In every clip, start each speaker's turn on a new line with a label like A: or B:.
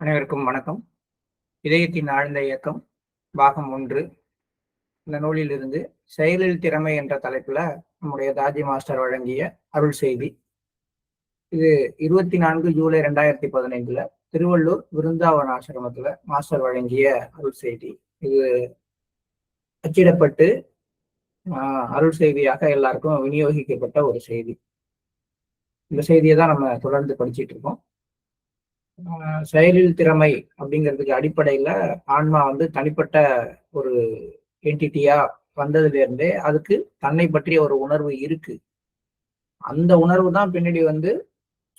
A: அனைவருக்கும் வணக்கம். இதயத்தின் ஆழ்ந்த இயக்கம் பாகம் 1. இந்த நூலிலிருந்து செயலில் திறமை என்ற தலைப்புல நம்முடைய தாஜி மாஸ்டர் வழங்கிய அருள் செய்தி. இது 24 ஜூலை 2015 திருவள்ளூர் விருந்தாவன ஆசிரமத்துல மாஸ்டர் வழங்கிய அருள் செய்தி. இது அச்சிடப்பட்டு அருள் செய்தியாக எல்லாருக்கும் விநியோகிக்கப்பட்ட ஒரு செய்தி. இந்த செய்தியை தான் நம்ம தொடர்ந்து படிச்சுட்டு இருக்கோம். செயலில் திறமை அப்படிங்கிறதுக்கு அடிப்படையில ஆன்மா தனிப்பட்ட ஒரு என்டிட்டியா வந்ததுல இருந்தே அதுக்கு தன்னை பற்றிய ஒரு உணர்வு இருக்கு. அந்த உணர்வு தான் பின்னாடி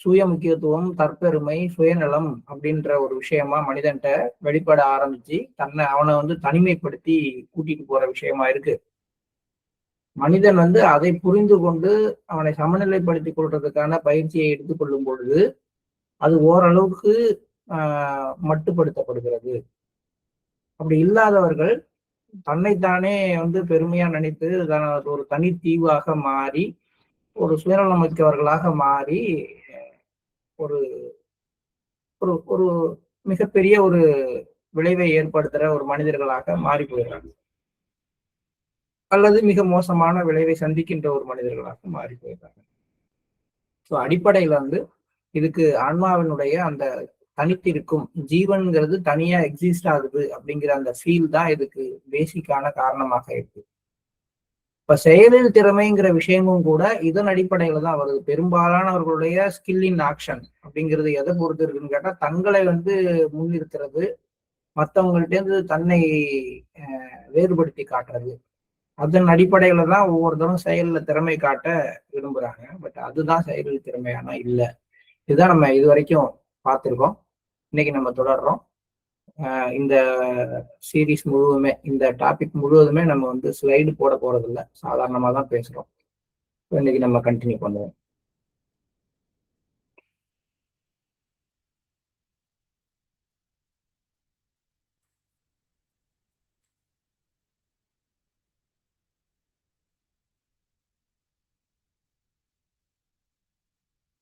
A: சுய முக்கியத்துவம், தற்பெருமை, சுயநலம் அப்படின்ற ஒரு விஷயமா மனிதன்ட்ட வெளிப்பட ஆரம்பிச்சு அவனை தனிமைப்படுத்தி கூட்டிட்டு போற விஷயமா இருக்கு. மனிதன் அதை புரிந்து கொண்டு அவனை சமநிலைப்படுத்தி கொள்றதுக்கான பயிற்சியை எடுத்துக்கொள்ளும் பொழுது அது ஓரளவுக்கு மட்டுப்படுத்தப்படுகிறது. அப்படி இல்லாதவர்கள் தன்னைத்தானே பெருமையா நினைத்து ஒரு தனித்தீவாக மாறி ஒரு சுயநலமிக்கவர்களாக மாறி ஒரு ஒரு ஒரு மிகப்பெரிய ஒரு விளைவை ஏற்படுத்துற ஒரு மனிதர்களாக மாறி போயிடுறாங்க, அல்லது மிக மோசமான விளைவை சந்திக்கின்ற ஒரு மனிதர்களாக மாறி போயிடுறாங்க. ஸோ அடிப்படையில இதுக்கு ஆன்மாவினுடைய அந்த தனித்திருக்கும் ஜீவன்கிறது தனியா எக்ஸிஸ்ட் ஆகுது அப்படிங்கிற அந்த ஃபீல் தான் இதுக்கு பேசிக்கான காரணமாக இருக்கு. இப்ப செயலில் திறமைங்கிற விஷயமும் கூட இதன் அடிப்படையில தான் வருது. பெரும்பாலானவர்களுடைய ஸ்கில் இன் ஆக்ஷன் அப்படிங்கிறது எதை பொறுத்து இருக்குன்னு கேட்டா, தங்களை முன்னிறுத்துறது, மற்றவங்கள்ட்ட தன்னை வேறுபடுத்தி காட்டுறது, அதன் அடிப்படையில தான் ஒவ்வொருத்தரும் செயல்ல திறமை காட்ட விரும்புறாங்க. பட் அதுதான் செயலில் திறமையானா இல்லை. இதுதான் நம்ம இது வரைக்கும் பார்த்துருக்கோம். இன்னைக்கு நம்ம தொடர்றோம். இந்த சீரீஸ் முழுவதுமே, இந்த டாபிக் முழுவதுமே நம்ம ஸ்லைடு போட போறது இல்லை, சாதாரணமாக தான் பேசுறோம். இன்னைக்கு நம்ம கண்டினியூ பண்ணுவோம்.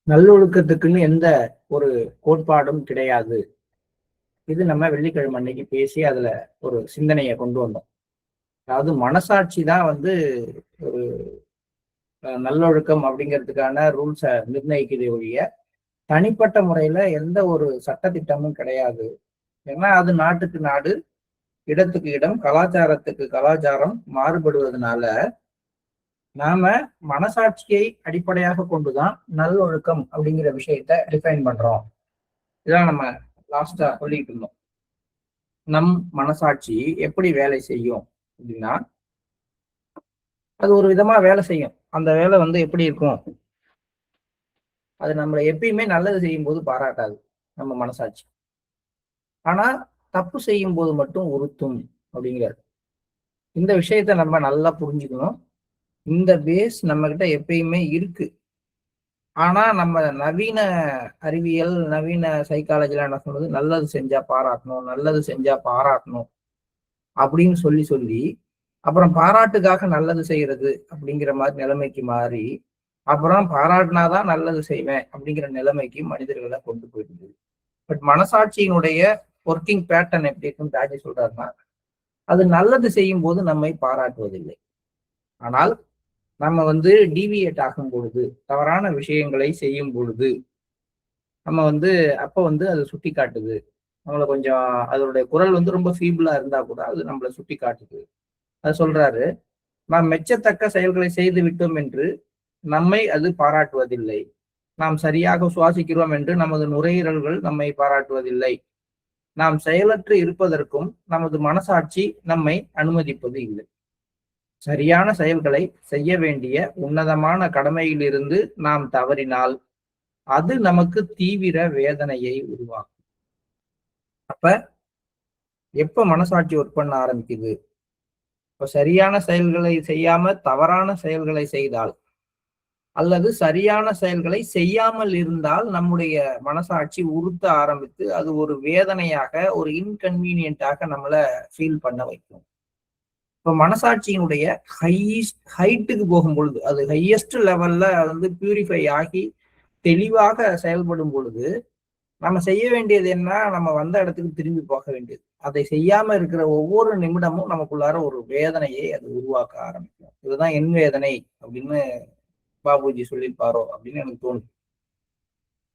A: நல்லொழுக்கத்துக்குன்னு எந்த ஒரு கோட்பாடும் கிடையாது. இது நம்ம வெள்ளிக்கிழமை அன்னைக்கு பேசி அதுல ஒரு சிந்தனையை கொண்டு வந்தோம். அதாவது மனசாட்சி தான் ஒரு நல்லொழுக்கம் அப்படிங்கிறதுக்கான ரூல்ஸை நிர்ணயிக்குதே ஒழிய தனிப்பட்ட முறையில எந்த ஒரு சட்டத்திட்டமும் கிடையாது. ஏன்னா அது நாட்டுக்கு நாடு, இடத்துக்கு இடம், கலாச்சாரத்துக்கு கலாச்சாரம் மாறுபடுவதனால நாம மனசாட்சியை அடிப்படையாக கொண்டுதான் நல்லொழுக்கம் அப்படிங்கிற விஷயத்த டிஃபைன் பண்றோம். இதான் நம்ம லாஸ்டா சொல்லிட்டு இருந்தோம். நம் மனசாட்சி எப்படி வேலை செய்யும் அப்படின்னா, அது ஒரு விதமா வேலை செய்யும். அந்த வேலை எப்படி இருக்கும், அது நம்மளை எப்பயுமே நல்லது செய்யும் போது பாராட்டாது நம்ம மனசாட்சி. ஆனா தப்பு செய்யும் போது மட்டும் உறுத்தும் அப்படிங்கிறாரு. இந்த விஷயத்த நம்ம நல்லா புரிஞ்சுக்கணும். இந்த பேஸ் நம்ம கிட்ட எப்பயுமே இருக்கு. ஆனா நம்ம நவீன அறிவியல், நவீன சைக்காலஜில என்ன சொல்றது, நல்லது செஞ்சா பாராட்டணும், நல்லது செஞ்சா பாராட்டணும் அப்படின்னு சொல்லி அப்புறம் பாராட்டுக்காக நல்லது செய்யறது அப்படிங்கிற மாதிரி நிலைமைக்கு மாறி, அப்புறம் பாராட்டினாதான் நல்லது செய்வேன் அப்படிங்கிற நிலைமைக்கு மனிதர்களை கொண்டு போயிடுது. பட் மனசாட்சியினுடைய ஒர்க்கிங் பேட்டர்ன் எப்படி இருக்குன்னு தாஜி சொல்றாருன்னா, அது நல்லது செய்யும் போது நம்மை பாராட்டுவதில்லை. ஆனால் நம்ம டீவியேட் ஆகும் பொழுது, தவறான விஷயங்களை செய்யும் பொழுது நம்ம அப்ப அதை சுட்டி காட்டுது. நம்மளை கொஞ்சம் அதனுடைய குரல் ரொம்ப ஃபீபிளா இருந்தா கூட அது நம்மளை சுட்டி காட்டுது. அது சொல்றாரு, நாம் மெச்சத்தக்க செயல்களை செய்து விட்டோம் என்று நம்மை அது பாராட்டுவதில்லை. நாம் சரியாக சுவாசிக்கிறோம் என்று நமது நுரையீரல்கள் நம்மை பாராட்டுவதில்லை. நாம் செயலற்று இருப்பதற்கும் நமது மனசாட்சி நம்மை அனுமதிப்பது இல்லை. சரியான செயல்களை செய்ய வேண்டிய உன்னதமான கடமையிலிருந்து நாம் தவறினால் அது நமக்கு தீவிர வேதனையை உருவாக்கும். அப்ப எப்ப மனசாட்சி ஒர்க் பண்ண ஆரம்பிக்குது, இப்ப சரியான செயல்களை செய்யாம தவறான செயல்களை செய்தால், அல்லது சரியான செயல்களை செய்யாமல் இருந்தால் நம்முடைய மனசாட்சி உறுத்த ஆரம்பித்து அது ஒரு வேதனையாக, ஒரு இன்கன்வீனியன்ட்டாக நம்மளை ஃபீல் பண்ண வைக்கும். இப்ப மனசாட்சியினுடைய ஹைட்டுக்கு போகும் பொழுது, அது ஹையஸ்ட் லெவல்ல வந்து பியூரிஃபை ஆகி தெளிவாக செயல்படும் பொழுது நம்ம செய்ய வேண்டியது என்ன, நம்ம வந்த இடத்துக்கு திரும்பி போக வேண்டியது. அதை செய்யாம இருக்கிற ஒவ்வொரு நிமிடமும் நமக்குள்ளார ஒரு வேதனையை அது உருவாக்க ஆரம்பிக்கும். இதுதான் என் வேதனை அப்படின்னு பாபுஜி சொல்லியிருப்பாரோ அப்படின்னு எனக்கு தோணுது.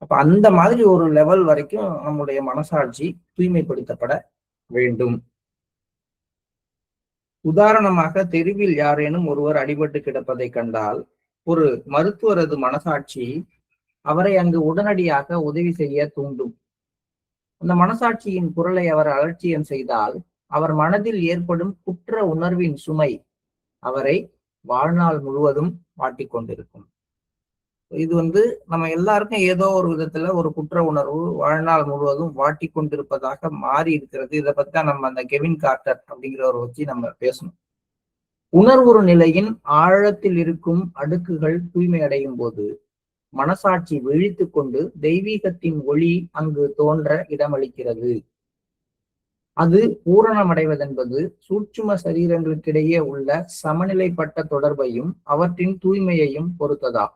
A: அப்ப அந்த மாதிரி ஒரு லெவல் வரைக்கும் நம்முடைய மனசாட்சி தூய்மைப்படுத்தப்பட வேண்டும். உதாரணமாக, தெருவில் யாரேனும் ஒருவர் அடிபட்டு கிடப்பதை கண்டால் ஒரு மருத்துவரது மனசாட்சி அவரை அங்கு உடனடியாக உதவி செய்ய தூண்டும். அந்த மனசாட்சியின் குரலை அவர் அலட்சியம் செய்தால் அவர் மனதில் ஏற்படும் குற்ற உணர்வின் சுமை அவரை வாழ்நாள் முழுவதும் வாட்டிக் கொண்டிருக்கும். இது வந்து நம்ம எல்லாருக்கும் ஏதோ ஒரு விதத்துல ஒரு குற்ற உணர்வு வாழ்நாள் முழுவதும் வாட்டி கொண்டிருப்பதாக மாறி இருக்கிறது. இதை பத்தி தான் நம்ம அந்த கெவின் கார்ட்டர் அப்படிங்கிறவரை வச்சு நம்ம பேசணும். உணர்வுறு நிலையின் ஆழத்தில் இருக்கும் அடுக்குகள் தூய்மை அடையும் போது மனசாட்சி விழித்து கொண்டு தெய்வீகத்தின் ஒளி அங்கு தோன்ற இடமளிக்கிறது. அது பூரணமடைவதென்பது சூட்சும சரீரங்களுக்கிடையே உள்ள சமநிலைப்பட்ட தொடர்பையும் அவற்றின் தூய்மையையும் பொறுத்ததாகும்.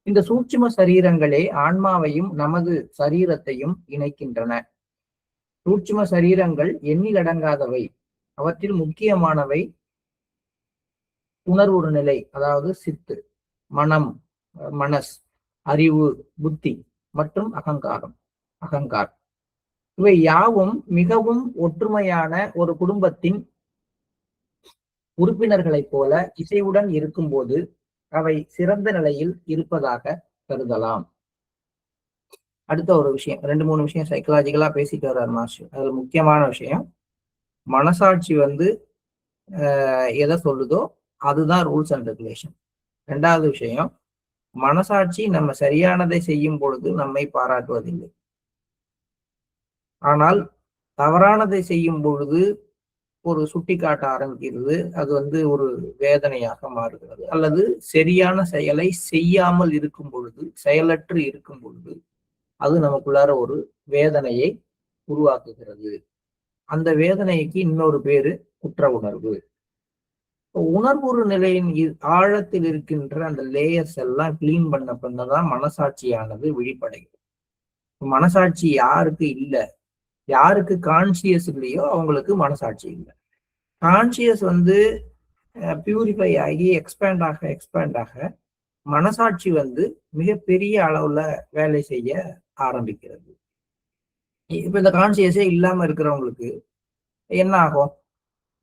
A: இந்த சூட்சும சரீரங்களே ஆன்மாவையும் நமது சரீரத்தையும் இணைக்கின்றன. சூட்சும சரீரங்கள் எண்ணிலடங்காதவை. அவற்றில் முக்கியமானவை உணர்வுறு நிலை, அதாவது சித்து, மனம், மனஸ், அறிவு, புத்தி மற்றும் அகங்கார். இவை யாவும் மிகவும் ஒற்றுமையான ஒரு குடும்பத்தின் உறுப்பினர்களைப் போல இசைவுடன் இருக்கும்போது அவை சிறந்த நிலையில் இருப்பதாக கருதலாம். அடுத்த ஒரு விஷயம், 2-3 விஷயம் சைக்கலாஜிக்கலா பேசிட்டு வர்றார் மாஸ்டர். அதுல முக்கியமான விஷயம், மனசாட்சி வந்து எதை சொல்லுதோ அதுதான் ரூல்ஸ் அண்ட் ரெகுலேஷன். 2வது விஷயம், மனசாட்சி நம்ம சரியானதை செய்யும் பொழுது நம்மை பாராட்டுவதில்லை. ஆனால் தவறானதை செய்யும் பொழுது ஒரு சுட்டி காட்ட ஆரம்பிக்கிறது. அது வந்து ஒரு வேதனையாக மாறுகிறது. அல்லது சரியான செயலை செய்யாமல் இருக்கும் பொழுது, செயலற்று இருக்கும் பொழுது அது நமக்குள்ளார ஒரு வேதனையை உருவாக்குகிறது. அந்த வேதனைக்கு இன்னொரு பேரு குற்ற உணர்வு. உணர்வுறு நிலையின் ஆழத்தில் இருக்கின்ற அந்த லேயர்ஸ் எல்லாம் கிளீன் பண்ணதான் மனசாட்சியானது விழிப்படைகிறது. மனசாட்சி யாருக்கு இல்லை, யாருக்கு கான்சியஸ் இல்லையோ அவங்களுக்கு மனசாட்சி இல்லை. கான்சியஸ் வந்து பியூரிஃபை ஆகி எக்ஸ்பேண்ட் ஆக மனசாட்சி வந்து மிகப்பெரிய அளவுல வேலை செய்ய ஆரம்பிக்கிறது. இப்ப இந்த கான்சியஸே இல்லாம இருக்கிறவங்களுக்கு என்ன ஆகும்?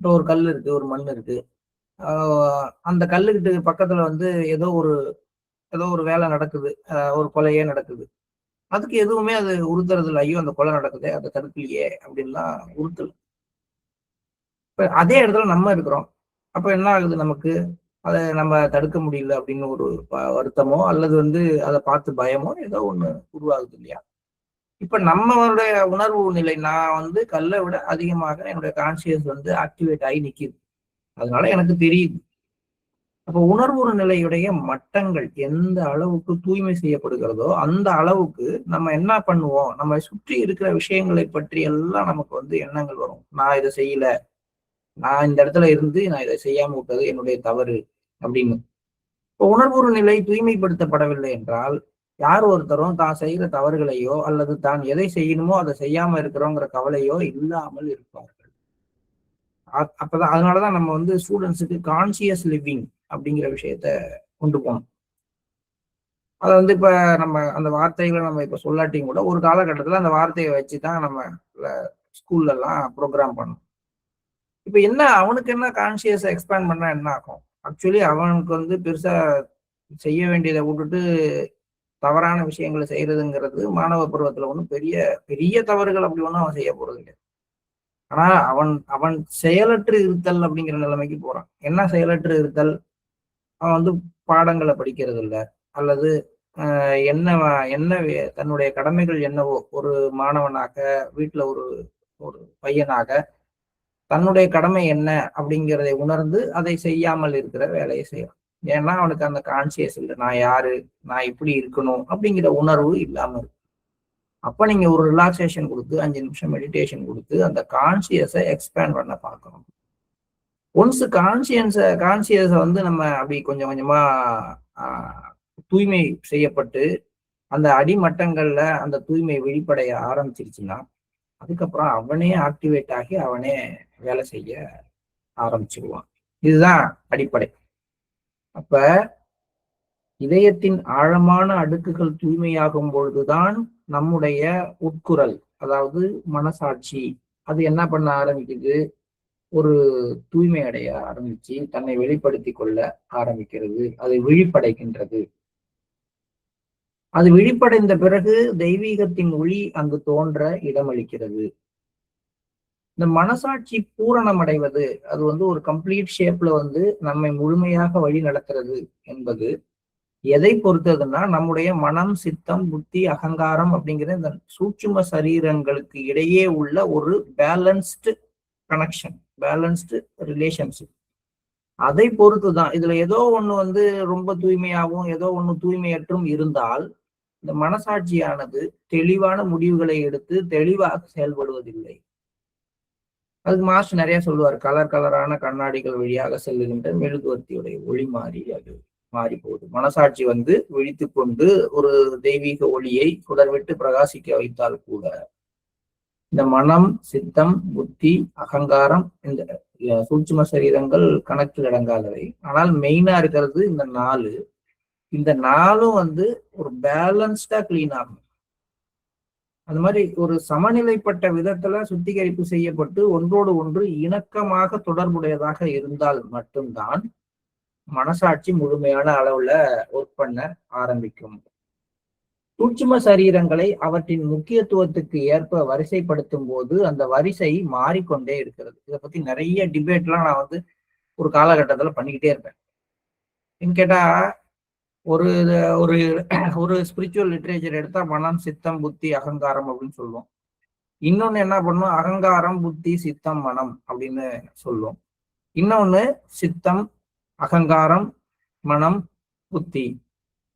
A: இப்போ ஒரு கல் இருக்கு, ஒரு மண் இருக்கு, அந்த கல்லுக்கிட்டு பக்கத்துல வந்து ஏதோ ஒரு வேலை நடக்குது, ஒரு கொலையே நடக்குது. அதுக்கு எதுவுமே அது உறுத்துறது இல்லை. ஐயோ அந்த கொலை நடக்குது, அதை தடுக்கலையே அப்படின்லாம் உறுத்தல். இப்ப அதே இடத்துல நம்ம இருக்கிறோம். அப்ப என்ன ஆகுது? நமக்கு அதை நம்ம தடுக்க முடியல அப்படின்னு ஒரு வருத்தமோ அல்லது வந்து அதை பார்த்து பயமோ ஏதோ ஒண்ணு உருவாகுது இல்லையா? இப்ப நம்மளுடைய உணர்வு நிலை, நான் வந்து கல்லை விட அதிகமாக என்னுடைய கான்சியஸ் வந்து ஆக்டிவேட் ஆகி நிக்குது. அதனால எனக்கு தெரியுது. அப்ப உணர்வுறு நிலையுடைய மட்டங்கள் எந்த அளவுக்கு தூய்மை செய்யப்படுகிறதோ அந்த அளவுக்கு நம்ம என்ன பண்ணுவோம், நம்ம சுற்றி இருக்கிற விஷயங்களை பற்றி எல்லாம் நமக்கு வந்து எண்ணங்கள் வரும். நான் இதை செய்யல, நான் இந்த இடத்துல இருந்து நான் இதை செய்யாம விட்டது என்னுடைய தவறு அப்படின்னு. இப்போ உணர்வுறு நிலை தூய்மைப்படுத்தப்படவில்லை என்றால் யார் ஒருத்தரும் தான் செய்கிற தவறுகளையோ அல்லது தான் எதை செய்யணுமோ அதை செய்யாம இருக்கிறோங்கிற கவலையோ இல்லாமல் இருப்பார்கள். அப்பதான் அதனாலதான் நம்ம வந்து ஸ்டூடெண்ட்ஸுக்கு கான்சியஸ் லிவிங் அப்படிங்கிற விஷயத்த கொண்டு போகணும். அதை வந்து இப்ப நம்ம அந்த வார்த்தைகளை நம்ம இப்ப சொல்லாட்டியும் கூட ஒரு காலகட்டத்துல அந்த வார்த்தையை வச்சுதான் நம்ம ஸ்கூல்ல எல்லாம் ப்ரோக்ராம் பண்ணணும். இப்ப என்ன அவனுக்கு என்ன கான்சியஸ் எக்ஸ்பேண்ட் பண்ணா என்ன ஆகும்? ஆக்சுவலி அவனுக்கு வந்து பெருசா செய்ய வேண்டியதை விட்டுட்டு தவறான விஷயங்களை செய்யறதுங்கிறது மாணவ பருவத்துல ஒன்றும் பெரிய பெரிய தவறுகள் அப்படி ஒன்றும் அவன் செய்ய போறது கிடையாது. ஆனா அவன் செயலற்று இருத்தல் அப்படிங்கிற நிலைமைக்கு போறான். என்ன செயலற்று இருத்தல்? அவன் வந்து பாடங்களை படிக்கிறது இல்லை, அல்லது என்ன தன்னுடைய கடமைகள் என்னவோ ஒரு மாணவனாக, வீட்டுல ஒரு பையனாக தன்னுடைய கடமை என்ன அப்படிங்கிறதை உணர்ந்து அதை செய்யாமல் இருக்கிற வேலையை செய்யறான். ஏன்னா அவனுக்கு அந்த கான்சியஸ் இல்லை, நான் யாரு, நான் இப்படி இருக்கணும் அப்படிங்கிற உணர்வு இல்லாம இருக்கு. அப்ப நீங்க ஒரு ரிலாக்ஸேஷன் கொடுத்து 5 நிமிஷம் மெடிடேஷன் கொடுத்து அந்த கான்சியஸை எக்ஸ்பேண்ட் பண்ண பார்க்கணும். ஒன்ஸ் கான்சியஸை வந்து நம்ம அப்படி கொஞ்சம் கொஞ்சமா தூய்மை செய்யப்பட்டு அந்த அடிமட்டங்கள்ல அந்த தூய்மை வெளிப்படைய ஆரம்பிச்சிருச்சுன்னா அதுக்கப்புறம் அவனே ஆக்டிவேட் ஆகி அவனே வேலை செய்ய ஆரம்பிச்சிருவான். இதுதான் அடிப்படை. அப்ப இதயத்தின் ஆழமான அடுக்குகள் தூய்மையாகும் பொழுதுதான் நம்முடைய உட்குரல், அதாவது மனசாட்சி, அது என்ன பண்ண ஆரம்பிக்குது, ஒரு தூய்மை அடைய ஆரம்பிச்சு தன்னை வெளிப்படுத்தி கொள்ள ஆரம்பிக்கிறது, அது விழிப்படைகின்றது. அது விழிப்படைந்த பிறகு தெய்வீகத்தின் ஒளி அங்கு தோன்ற இடமளிக்கிறது. இந்த மனசாட்சி பூரணம் அடைவது, அது வந்து ஒரு கம்ப்ளீட் ஷேப்ல வந்து நம்மை முழுமையாக வழி நடத்துறது என்பது எதை பொறுத்ததுன்னா நம்முடைய மனம், சித்தம், புத்தி, அகங்காரம் அப்படிங்கிற இந்த சூட்சும சரீரங்களுக்கு இடையே உள்ள ஒரு பேலன்ஸ்டு கனெக்ஷன், பேலன்ஸ்டு ரிலேஷன்ஷிப். அதை பொறுத்துதான். இதுல ஏதோ ஒண்ணு வந்து ரொம்ப தூய்மையாகவும் ஏதோ ஒண்ணு தூய்மையற்றும் இருந்தால் இந்த மனசாட்சியானது தெளிவான முடிவுகளை எடுத்து தெளிவாக செயல்படுவதில்லை. அதுக்கு மாஸ்டர் நிறைய சொல்லுவார், கலர் கலரான கண்ணாடிகள் வழியாக செல்லுகின்ற மெழுகுவர்த்தியுடைய ஒளி மாறி அது மாறி போகுது. மனசாட்சி வந்து விழித்து கொண்டு ஒரு தெய்வீக ஒளியை சுடர்விட்டு பிரகாசிக்க வைத்தால் கூட இந்த மனம், சித்தம், புத்தி, அகங்காரம், இந்த சூட்சும சரீரங்கள் கணக்கில் அடங்காதவை. ஆனால் மெயினா இருக்கிறது இந்த 4. இந்த 4ம் வந்து ஒரு பேலன்ஸ்டா கிளீன் ஆகும். அது மாதிரி ஒரு சமநிலைப்பட்ட விதத்துல சுத்திகரிப்பு செய்யப்பட்டு ஒன்றோடு ஒன்று இணக்கமாக தொடர்புடையதாக இருந்தால் மட்டும்தான் மனசாட்சி முழுமையான அளவுல ஒர்க் பண்ண ஆரம்பிக்கும். சூட்சும சரீரங்களை அவற்றின் முக்கியத்துவத்துக்கு ஏற்ப வரிசைப்படுத்தும் போது அந்த வரிசை மாறிக்கொண்டே இருக்கிறது. இதை பத்தி நிறைய டிபேட்லாம் நான் வந்து ஒரு காலகட்டத்துல பண்ணிக்கிட்டே இருப்பேன். கேட்டா ஒரு ஒரு ஒரு ஸ்பிரிச்சுவல் லிட்ரேச்சர் எடுத்தா மனம், சித்தம், புத்தி, அகங்காரம் அப்படின்னு சொல்லுவோம். இன்னொன்னு என்ன பண்ணும், அகங்காரம், புத்தி, சித்தம், மனம் அப்படின்னு சொல்லுவோம். இன்னொன்னு சித்தம், அகங்காரம், மனம், புத்தி,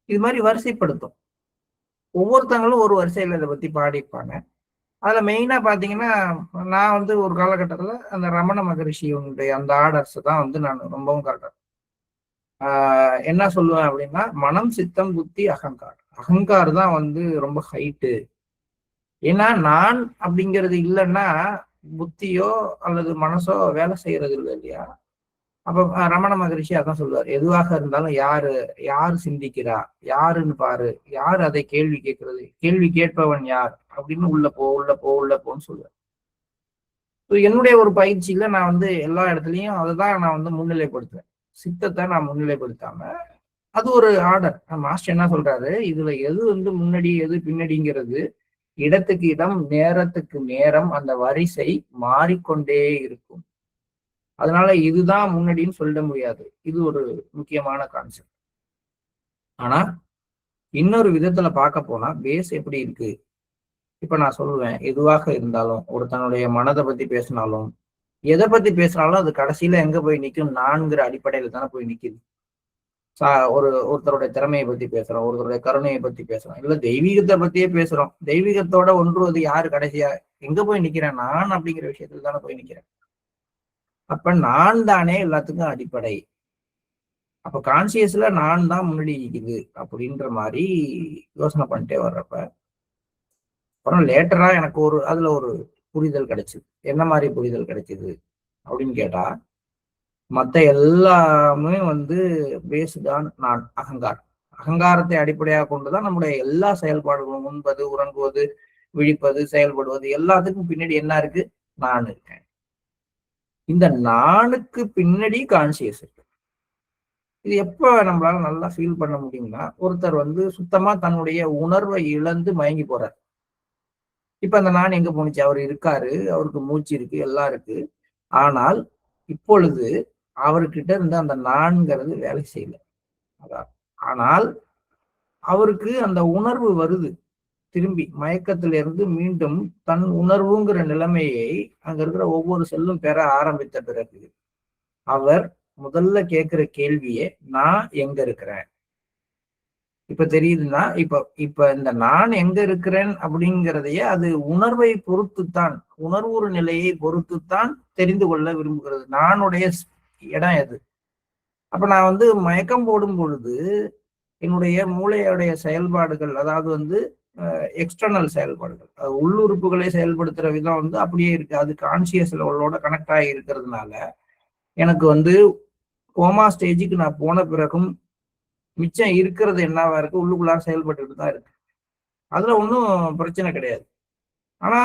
A: இது மாதிரி வரிசைப்படுத்தும். ஒவ்வொருத்தங்களும் ஒரு வரிசையில இதை பத்தி பாடிப்பாங்க. அதுல மெயினா பாத்தீங்கன்னா நான் வந்து ஒரு காலகட்டத்துல அந்த ரமண மகரிஷியுடைய அந்த ஆர்டர்ஸ் தான் வந்து நான் ரொம்பவும் கரெக்டாக என்ன சொல்லுவேன் அப்படின்னா, மனம், சித்தம், புத்தி, அகங்காரம். அகங்காரம் தான் வந்து ரொம்ப ஹைட்டு. ஏன்னா நான் அப்படிங்கிறது இல்லைன்னா புத்தியோ அல்லது மனசோ வேலை செய்யறது இல்லை இல்லையா. அப்ப ரமண மகரிஷி அதான் சொல்லுவார், எதுவாக இருந்தாலும் யாரு சிந்திக்கிறா, யாருன்னு பாரு, யார் அதை கேள்வி கேட்கறது, கேள்வி கேட்பவன் யார் அப்படின்னு உள்ள போன்னு சொல்லுவார். என்னுடைய ஒரு பயிற்சியில நான் வந்து எல்லா இடத்துலயும் அதை தான் நான் வந்து முன்னிலைப்படுத்துவேன். சித்தத்தை நான் முன்னிலைப்படுத்தாம அது ஒரு ஆர்டர். மாஸ்டர் என்ன சொல்றாரு, இதுல எது வந்து முன்னாடி எது பின்னாடிங்கிறது இடத்துக்கு இடம், நேரத்துக்கு நேரம் அந்த வரிசை மாறிக்கொண்டே இருக்கும். அதனால இதுதான் முன்னாடின்னு சொல்ல முடியாது. இது ஒரு முக்கியமான கான்செப்ட். ஆனா இன்னொரு விதத்துல பார்க்க போனா பேஸ் எப்படி இருக்கு. இப்ப நான் சொல்லுவேன், எதுவாக இருந்தாலும் ஒரு தன்னுடைய மனதை பத்தி பேசினாலும் எதை பத்தி பேசினாலும் அது கடைசியில எங்க போய் நிற்கும், நான்கிற அடிப்படையில தானே போய் நிக்குது. ஒருத்தருடைய திறமையை பத்தி பேசுறோம், ஒருத்தருடைய கருணையை பத்தி பேசுறோம், இல்ல தெய்வீகத்தை பத்தியே பேசுறோம். தெய்வீகத்தோட ஒன்றுவது யாரு கடைசியா எங்க போய் நிக்கிறேன், நான் அப்படிங்கிற விஷயத்துல தானே போய் நிக்கிறேன். அப்ப நான் தானே எல்லாத்துக்கும் அடிப்படை. அப்ப கான்சியஸ்ல நான் தான் முன்னாடி இருக்குது அப்படின்ற மாதிரி யோசனை பண்ணிட்டே வர்றப்ப அப்புறம் லேட்டரா எனக்கு அதுல ஒரு புரிதல் கிடைச்சது. என்ன மாதிரி புரிதல் கிடைச்சது அப்படின்னு கேட்டா, மற்ற எல்லாமே வந்து பேசுதான் நான் அகங்காரம். அகங்காரத்தை அடிப்படையாக கொண்டுதான் நம்முடைய எல்லா செயல்பாடுகளும், உண்பது, உறங்குவது, விழிப்பது, செயல்படுவது எல்லாத்துக்கும் பின்னாடி என்ன இருக்கு, நான் இருக்கேன். இந்த நானுக்கு பின்னாடி கான்சியஸ் இருக்கு. இது எப்ப நம்மளால நல்லா ஃபீல் பண்ண முடியும்னா, ஒருத்தர் வந்து சுத்தமா தன்னுடைய உணர்வை இழந்து மயங்கி போறார். இப்ப அந்த நான் எங்க போனுச்சு, அவர் இருக்காரு, அவருக்கு மூச்சு இருக்கு, எல்லாம் இருக்கு. ஆனால் இப்பொழுது அவர்கிட்ட இருந்து அந்த நான்கிறது வேலை செய்யல. அதான். ஆனால் அவருக்கு அந்த உணர்வு வருது. திரும்பி மயக்கத்திலிருந்து மீண்டும் தன் உணர்வுங்கிற நிலைமையை அங்க இருக்கிற ஒவ்வொரு செல்லும் பெற ஆரம்பித்த பிறகு அவர் முதல்ல கேட்கிற கேள்வியே, நான் எங்க இருக்கிறேன். இப்ப தெரியுதுன்னா, இப்ப இந்த நான் எங்க இருக்கிறேன் அப்படிங்கிறதையே அது உணர்வை பொறுத்துத்தான், உணர்வுறு நிலையை பொறுத்துத்தான் தெரிந்து கொள்ள விரும்புகிறது. நானுடைய இடம் எது? அப்ப நான் வந்து மயக்கம் போடும் பொழுது என்னுடைய மூளையுடைய செயல்பாடுகள், அதாவது வந்து எக்ஸ்டர்னல் செயல்பாடுகள், உள்ளுறுப்புகளை செயல்படுத்துற விதம் வந்து அப்படியே இருக்கு. அது கான்சியஸ் லெவலோட கனெக்ட் ஆகி இருக்கிறதுனால எனக்கு வந்து கோமா ஸ்டேஜுக்கு நான் போன பிறகும் மிச்சம் இருக்கிறது என்னவா இருக்கு, உள்ளுக்குள்ளார செயல்பட்டுட்டு தான் இருக்கு. அதுல ஒன்றும் பிரச்சனை கிடையாது. ஆனா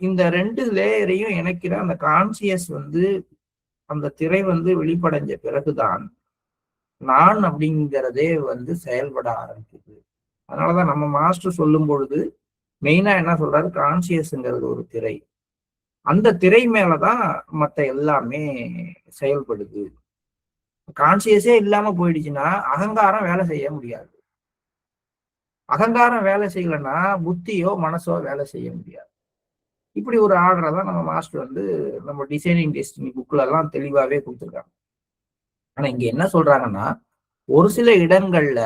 A: இந்த 2 லேயரையும் இணைக்கிற அந்த கான்சியஸ் வந்து, அந்த திரை வந்து வெளிப்படைஞ்ச பிறகுதான் நான் அப்படிங்கிறதே வந்து செயல்பட ஆரம்பிக்குது. அதனாலதான் நம்ம மாஸ்டர் சொல்லும் பொழுது மெயினா என்ன சொல்றாரு, கான்சியஸ்ங்கிறது ஒரு திரை. அந்த திரை மேலதான் மத்த எல்லாமே செயல்படுது. கான்சியஸே இல்லாம போயிடுச்சுன்னா அகங்காரம் வேலை செய்ய முடியாது. அகங்காரம் வேலை செய்யலைன்னா புத்தியோ மனசோ வேலை செய்ய முடியாது. இப்படி ஒரு ஆர்டரை தான் நம்ம மாஸ்டர் வந்து நம்ம டிசைனிங் டெஸ்டினி புக்ல எல்லாம் தெளிவாவே கொடுத்துருக்காங்க. ஆனா இங்க என்ன சொல்றாங்கன்னா, ஒரு சில இடங்கள்ல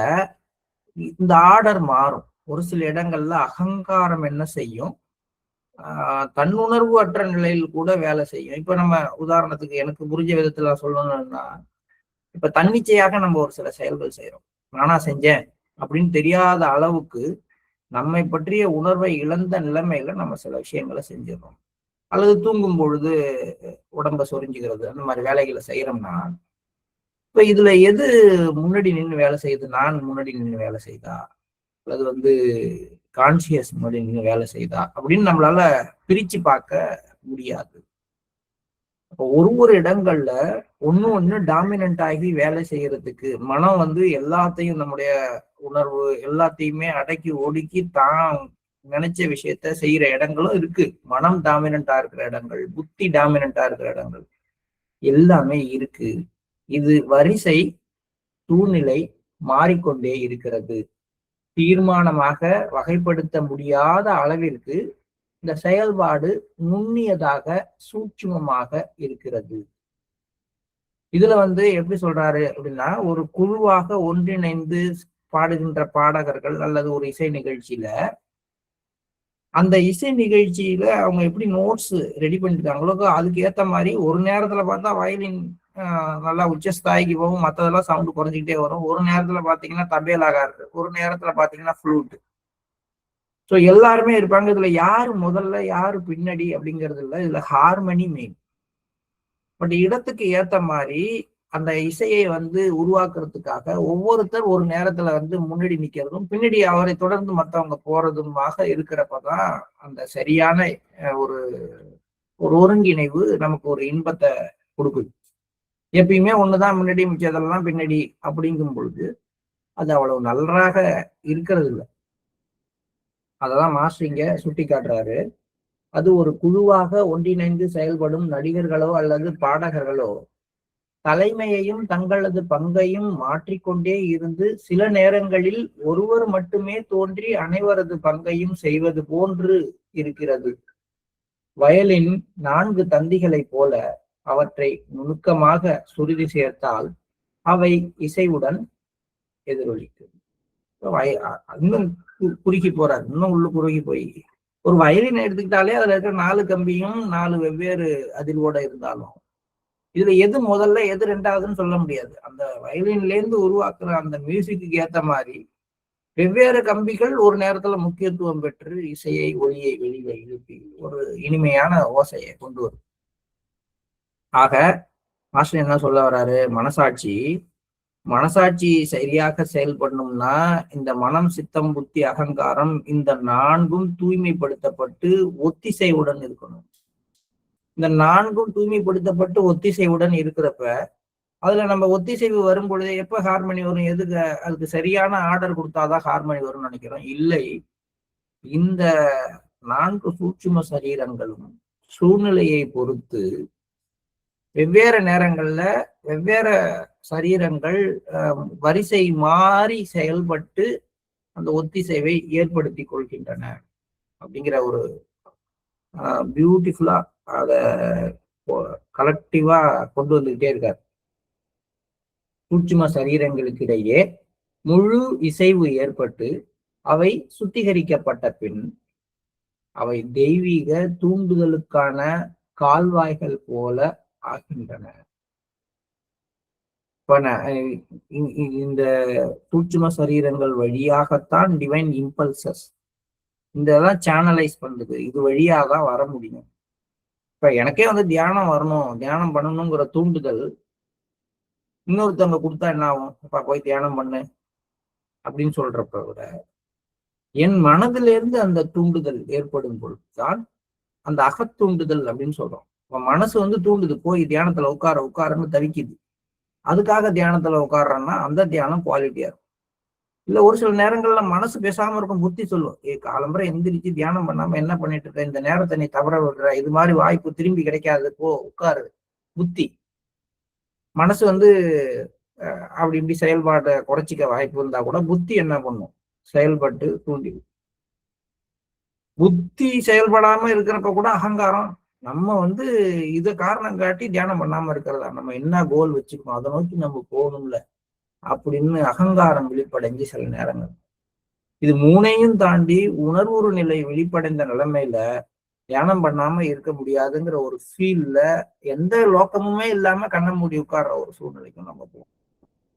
A: இந்த ஆர்டர் மாறும். ஒரு சில இடங்கள்ல அகங்காரம் என்ன செய்யும், தன்னுணர்வு அற்ற நிலையில் கூட வேலை செய்யும். இப்ப நம்ம உதாரணத்துக்கு எனக்கு புரிஞ்ச விதத்துல சொல்லணும்னா, இப்ப தன்னிச்சையாக நம்ம ஒரு சில செயல்கள் செய்யறோம். நானா செஞ்சேன் அப்படின்னு தெரியாத அளவுக்கு நம்மை பற்றிய உணர்வை இழந்த நிலைமையில நம்ம சில விஷயங்களை செஞ்சிடறோம். அல்லது தூங்கும் பொழுது உடம்ப சொரிஞ்சுக்கிறது, அந்த மாதிரி வேலைகளை செய்யறோம்னா, இப்ப இதுல எது முன்னாடி நின்று வேலை செய்யுது? நான் முன்னாடி நின்று வேலை செய்தா, அல்லது வந்து கான்சியஸ் முன்னாடி நின்று வேலை செய்தா அப்படின்னு நம்மளால பிரிச்சு பார்க்க முடியாது. அப்போ ஒரு இடங்கள்ல ஒண்ணு டாமினன்ட் ஆகி வேலை செய்யறதுக்கு மனம் வந்து எல்லாத்தையும், நம்முடைய உணர்வு எல்லாத்தையுமே அடக்கி ஒடுக்கி தான் நினைச்ச விஷயத்த செய்யற இடங்களும் இருக்கு. மனம் டாமினண்டா இருக்கிற இடங்கள், புத்தி டாமினண்டா இருக்கிற இடங்கள் எல்லாமே இருக்கு. இது வரிசை சூழ்நிலை மாறிக்கொண்டே இருக்கிறது. தீர்மானமாக வகைப்படுத்த முடியாத அளவிற்கு இந்த செயல்பாடு நுண்ணியதாக சூட்சுமமாக இருக்கிறது. இதுல வந்து எப்படி சொல்றாரு அப்படின்னா, ஒரு குழுவாக ஒன்றிணைந்து பாடுகின்ற பாடகர்கள் அல்லது ஒரு இசை நிகழ்ச்சியில, அந்த இசை நிகழ்ச்சியில அவங்க எப்படி நோட்ஸ் ரெடி பண்ணிருக்காங்களோ அதுக்கு ஏத்த மாதிரி ஒரு நேரத்துல பார்த்தா வயலின் நல்லா உச்சஸ்தாய்க்கு போகும், மற்றதெல்லாம் சவுண்டு குறைஞ்சிக்கிட்டே வரும். ஒரு நேரத்துல பாத்தீங்கன்னா தபேலாக இருக்கு, ஒரு நேரத்துல பாத்தீங்கன்னா ஃப்ளூட். ஸோ எல்லாருமே இருப்பாங்க. இதுல யாரு முதல்ல யாரு பின்னாடி அப்படிங்கிறது இல்லை, இதுல ஹார்மனி மெயின். பட் இடத்துக்கு ஏத்த மாதிரி அந்த இசையை வந்து உருவாக்குறதுக்காக ஒவ்வொருத்தர் ஒரு நேரத்துல வந்து முன்னாடி நிக்கிறதும் பின்னாடி அவரை தொடர்ந்து மற்றவங்க போறதுமாக இருக்கிறப்பதான் அந்த சரியான ஒரு ஒரு ஒருங்கிணைவு நமக்கு ஒரு இன்பத்தை கொடுக்குது. எப்பயுமே ஒண்ணுதான் முன்னாடி மிச்சதெல்லாம் பின்னாடி அப்படிங்கும் பொழுது அது அவ்வளவு நன்றாக இருக்கிறது இல்லை. அததான் மாஸ்டர் இங்க சுட்டி காட்டுறாரு. அது ஒரு குழுவாக ஒன்றிணைந்து செயல்படும் நடிகர்களோ அல்லது பாடகர்களோ தலைமையையும் தங்களது பங்கையும் மாற்றிக்கொண்டே இருந்து சில நேரங்களில் ஒருவர் மட்டுமே தோன்றி அனைவரது பங்கையும் செய்வது போன்று இருக்கிறது. வயலின் 4 தந்திகளைப் போல அவற்றை நுணுக்கமாக சுருதி சேர்த்தால் அவை இசைவுடன் எதிரொலிக்கும். இன்னும் குறுக்கி போறாரு, இன்னும் உள்ள குறுகி போய் ஒரு வயலின் எடுத்துக்கிட்டாலே அதுல இருக்கிற 4 கம்பியும் 4 வெவ்வேறு அதிர்வோட இருந்தாலும் இதுல எது முதல்ல எது ரெண்டாவதுன்னு சொல்ல முடியாது. அந்த வயலின்ல இருந்து உருவாக்குற அந்த மியூசிக்கு ஏத்த மாதிரி வெவ்வேறு கம்பிகள் ஒரு நேரத்துல முக்கியத்துவம் பெற்று இசையை ஒளியை வெளியில எழுப்பி ஒரு இனிமையான ஓசையை கொண்டு வரும். ஆக மாஸ்டர் என்ன சொல்ல வர்றாரு, மனசாட்சி சரியாக செயல்படணும்னா இந்த மனம், சித்தம், புத்தி, அகங்காரம் இந்த 4ம் தூய்மைப்படுத்தப்பட்டு ஒத்திசைவுடன் இருக்கணும். இந்த 4ம் தூய்மைப்படுத்தப்பட்டு ஒத்திசைவுடன் இருக்கிறப்ப அதுல நம்ம ஒத்திசைவு வரும் பொழுது எப்ப ஹார்மனி வரும், எதுக்கு அதுக்கு சரியான ஆர்டர் கொடுத்தாதான் ஹார்மனி வரும்னு நினைக்கிறோம். இல்லை, இந்த 4 சூட்சும சரீரங்களும் சூழ்நிலையை பொறுத்து வெவ்வேறு நேரங்கள்ல வெவ்வேறு சரீரங்கள் வரிசை மாறி செயல்பட்டு அந்த ஒத்திசைவை ஏற்படுத்தி கொள்கின்றன அப்படிங்கிற ஒரு பியூட்டிஃபுல்லா அத கலெக்டிவா கொண்டு வந்துகிட்டே இருக்காரு. சூட்சும சரீரங்களுக்கிடையே முழு இசைவு ஏற்பட்டு அவை சுத்திகரிக்கப்பட்ட பின் அவை தெய்வீக தூண்டுதலுக்கான கால்வாய்கள் போல ஆகின்றன. இப்ப இந்த சூட்சும சரீரங்கள் வழியாகத்தான் டிவைன் இம்பல்சஸ் இந்த இதெல்லாம் சேனலைஸ் பண்ணுது. இது வழியா தான் வர முடியும். இப்ப எனக்கே வந்து தியானம் வரணும், தியானம் பண்ணணுங்கிற தூண்டுதல் இன்னொருத்தவங்க கொடுத்தா என்ன ஆகும்? அப்பா போய் தியானம் பண்ணு அப்படின்னு சொல்றப்ப விட என் மனதிலிருந்து அந்த தூண்டுதல் ஏற்படும் பொழுதுதான் அந்த அகத்தூண்டுதல் அப்படின்னு சொல்றோம். இப்ப மனசு வந்து தூண்டுது, போய் தியானத்துல உட்காருன்னு தவிக்குது. அதுக்காக தியானத்துல உட்காடுறோம்னா அந்த தியானம் குவாலிட்டியா இருக்கும். இல்ல ஒரு சில நேரங்கள்ல மனசு பேசாம இருக்கும், புத்தி சொல்லும், காலம்பரை எந்திரிச்சு தியானம் பண்ணாம என்ன பண்ணிட்டு இருக்க, இந்த நேரத்தை நீ தவற விடுற, இது மாதிரி வாய்ப்பு திரும்பி கிடைக்காது, போ உட்காரு. புத்தி மனசு வந்து அப்படி இப்படி செயல்பாட்டை குறைச்சிக்க வாய்ப்பு இருந்தா கூட புத்தி என்ன பண்ணும், செயல்பட்டு தூண்டி. புத்தி செயல்படாம இருக்கிறப்ப கூட அகங்காரம் நம்ம வந்து இதை காரணம் காட்டி தியானம் பண்ணாம இருக்கிறதா, நம்ம என்ன கோல் வச்சுக்கணும் அதை நோக்கி நம்ம போகணும்ல அப்படின்னு அகங்காரம் விழிப்படைஞ்சு சில நேரங்கள். இது மூணையும் தாண்டி உணர்வுறு நிலை விழிப்படைந்த நிலைமையில தியானம் பண்ணாம இருக்க முடியாதுங்கிற ஒரு ஃபீல்ல எந்த லோக்கமுமே இல்லாம கண்ண மூடி உட்கார்ற ஒரு சூழ்நிலைக்கும் நம்ம போவோம்.